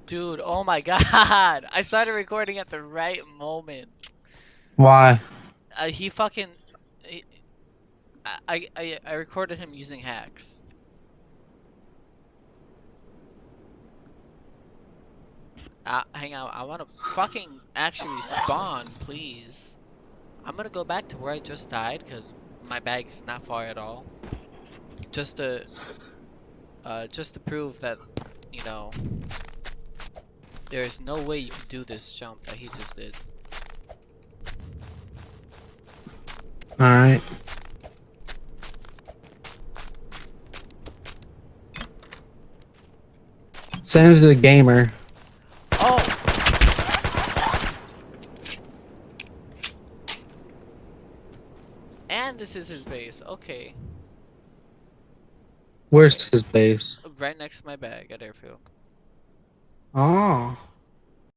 Dude, oh my god! I started recording at the right moment. Why? He fucking. He, I recorded him using hacks. Hang on, I want to fucking actually spawn, please. I'm gonna go back to where I just died because my bag is not far at all. Just to, just to prove that, you know, there's no way you can do this jump that he just did. Alright. Send it to the gamer. Oh! And this is his base. Okay. Where's his base? Right next to my bag at airfield. Oh.